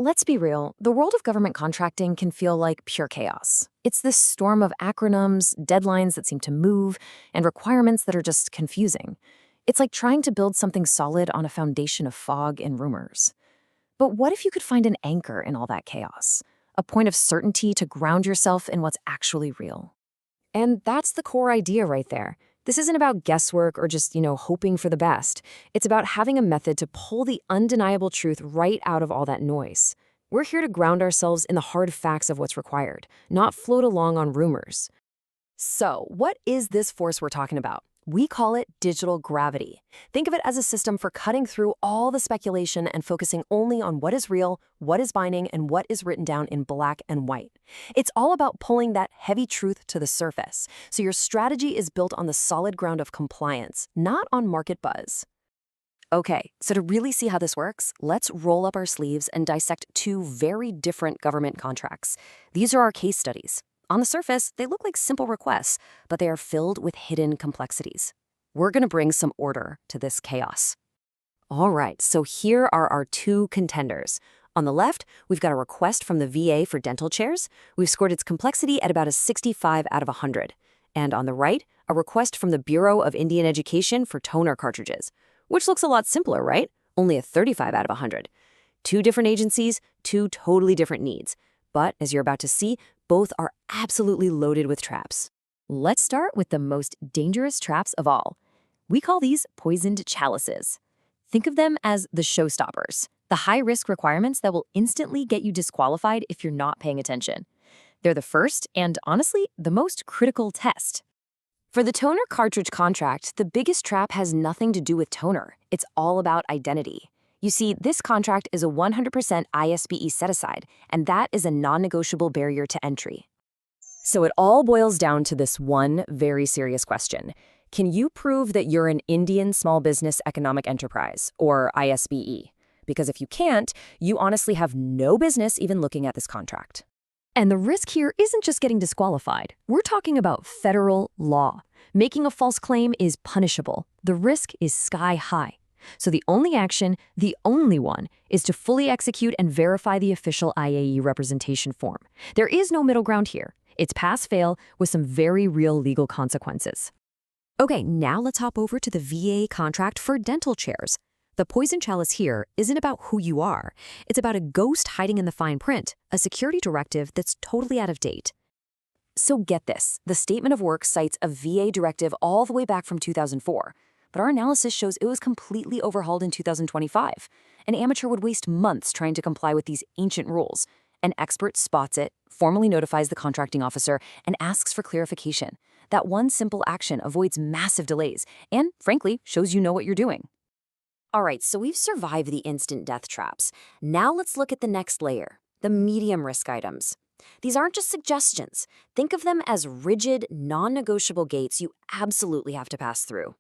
Let's be real, the world of government contracting can feel like pure chaos. It's this storm of acronyms, deadlines that seem to move, and requirements that are just confusing. It's like trying to build something solid on a foundation of fog and rumors. But what if you could find an anchor in all that chaos? A point of certainty to ground yourself in what's actually real. And that's the core idea right there. This isn't about guesswork or just, hoping for the best. It's about having a method to pull the undeniable truth right out of all that noise. We're here to ground ourselves in the hard facts of what's required, not float along on rumors. So, what is this force we're talking about? We call it digital gravity. Think of it as a system for cutting through all the speculation and focusing only on what is real, what is binding, and what is written down in black and white. It's all about pulling that heavy truth to the surface, so your strategy is built on the solid ground of compliance, not on market buzz. Okay, so to really see how this works, let's roll up our sleeves and dissect two very different government contracts. These are our case studies. On the surface, they look like simple requests, but they are filled with hidden complexities. We're going to bring some order to this chaos. All right, so here are our two contenders. On the left, we've got a request from the VA for dental chairs. We've scored its complexity at about a 65 out of 100. And on the right, a request from the Bureau of Indian Education for toner cartridges, which looks a lot simpler, right? Only a 35 out of 100. Two different agencies, two totally different needs. But as you're about to see, both are absolutely loaded with traps. Let's start with the most dangerous traps of all. We call these poisoned chalices. Think of them as the showstoppers, the high-risk requirements that will instantly get you disqualified if you're not paying attention. They're the first and, honestly, the most critical test. For the toner cartridge contract, the biggest trap has nothing to do with toner. It's all about identity. You see, this contract is a 100% ISBEE set-aside, and that is a non-negotiable barrier to entry. So it all boils down to this one very serious question. Can you prove that you're an Indian Small Business Economic Enterprise, or ISBE? Because if you can't, you honestly have no business even looking at this contract. And the risk here isn't just getting disqualified. We're talking about federal law. Making a false claim is punishable. The risk is sky high. So the only action, the only one, is to fully execute and verify the official IAE representation form. There is no middle ground here. It's pass-fail with some very real legal consequences. Okay, now let's hop over to the VA contract for dental chairs. The poison chalice here isn't about who you are. It's about a ghost hiding in the fine print, a security directive that's totally out of date. So get this, the statement of work cites a VA directive all the way back from 2004. But our analysis shows it was completely overhauled in 2025. An amateur would waste months trying to comply with these ancient rules. An expert spots it, formally notifies the contracting officer, and asks for clarification. That one simple action avoids massive delays and, frankly, shows you know what you're doing. All right, so we've survived the instant death traps. Now let's look at the next layer, the medium risk items. These aren't just suggestions. Think of them as rigid, non-negotiable gates you absolutely have to pass through.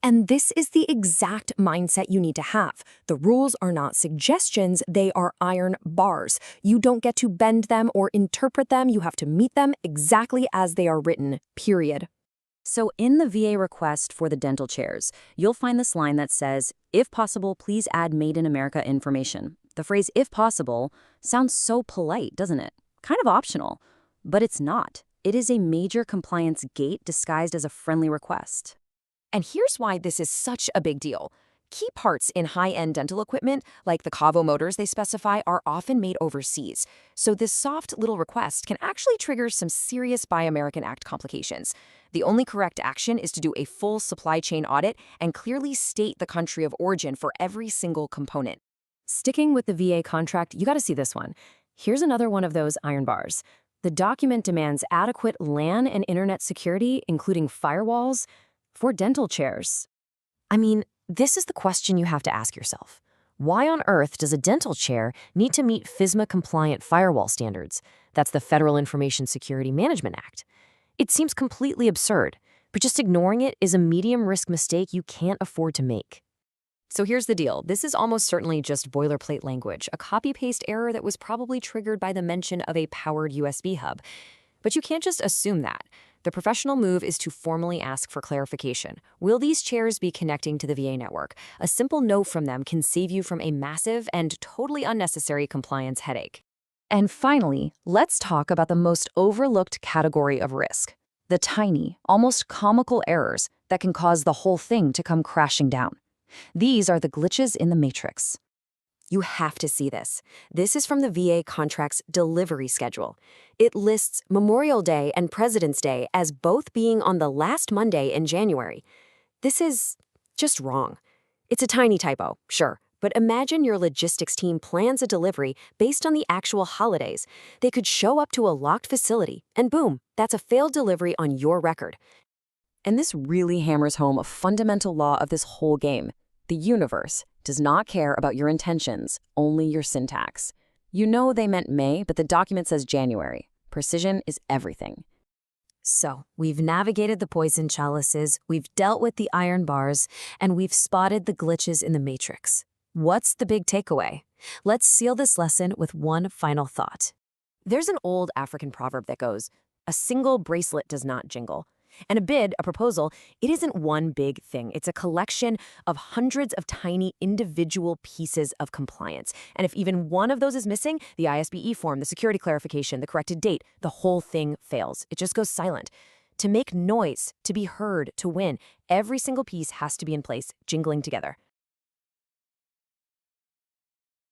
And this is the exact mindset you need to have. The rules are not suggestions, they are iron bars. You don't get to bend them or interpret them, you have to meet them exactly as they are written, period. So in the VA request for the dental chairs, you'll find this line that says, "If possible, please add Made in America information." The phrase "if possible" sounds so polite, doesn't it? Kind of optional. But it's not. It is a major compliance gate disguised as a friendly request. And here's why this is such a big deal. Key parts in high-end dental equipment, like the Cavo motors they specify, are often made overseas. So this soft little request can actually trigger some serious Buy American Act complications. The only correct action is to do a full supply chain audit and clearly state the country of origin for every single component. Sticking with the VA contract, you gotta see this one. Here's another one of those iron bars. The document demands adequate LAN and internet security, including firewalls, for dental chairs. I mean, this is the question you have to ask yourself. Why on earth does a dental chair need to meet FISMA-compliant firewall standards? That's the Federal Information Security Management Act. It seems completely absurd, but just ignoring it is a medium-risk mistake you can't afford to make. So here's the deal. This is almost certainly just boilerplate language, a copy-paste error that was probably triggered by the mention of a powered USB hub. But you can't just assume that. The professional move is to formally ask for clarification. Will these chairs be connecting to the VA network? A simple no from them can save you from a massive and totally unnecessary compliance headache. And finally, let's talk about the most overlooked category of risk: the tiny, almost comical errors that can cause the whole thing to come crashing down. These are the glitches in the matrix. You have to see this. This is from the VA Contracts delivery schedule. It lists Memorial Day and President's Day as both being on the last Monday in January. This is just wrong. It's a tiny typo, sure, but imagine your logistics team plans a delivery based on the actual holidays. They could show up to a locked facility, and boom, that's a failed delivery on your record. And this really hammers home a fundamental law of this whole game. The universe does not care about your intentions, only your syntax. You know they meant May, but the document says January. Precision is everything. So, we've navigated the poison chalices, we've dealt with the iron bars, and we've spotted the glitches in the matrix. What's the big takeaway? Let's seal this lesson with one final thought. There's an old African proverb that goes, "A single bracelet does not jingle." And a bid, a proposal, it isn't one big thing. It's a collection of hundreds of tiny individual pieces of compliance. And if even one of those is missing, the ISBEE form, the security clarification, the corrected date, the whole thing fails. It just goes silent. To make noise, to be heard, to win, every single piece has to be in place, jingling together.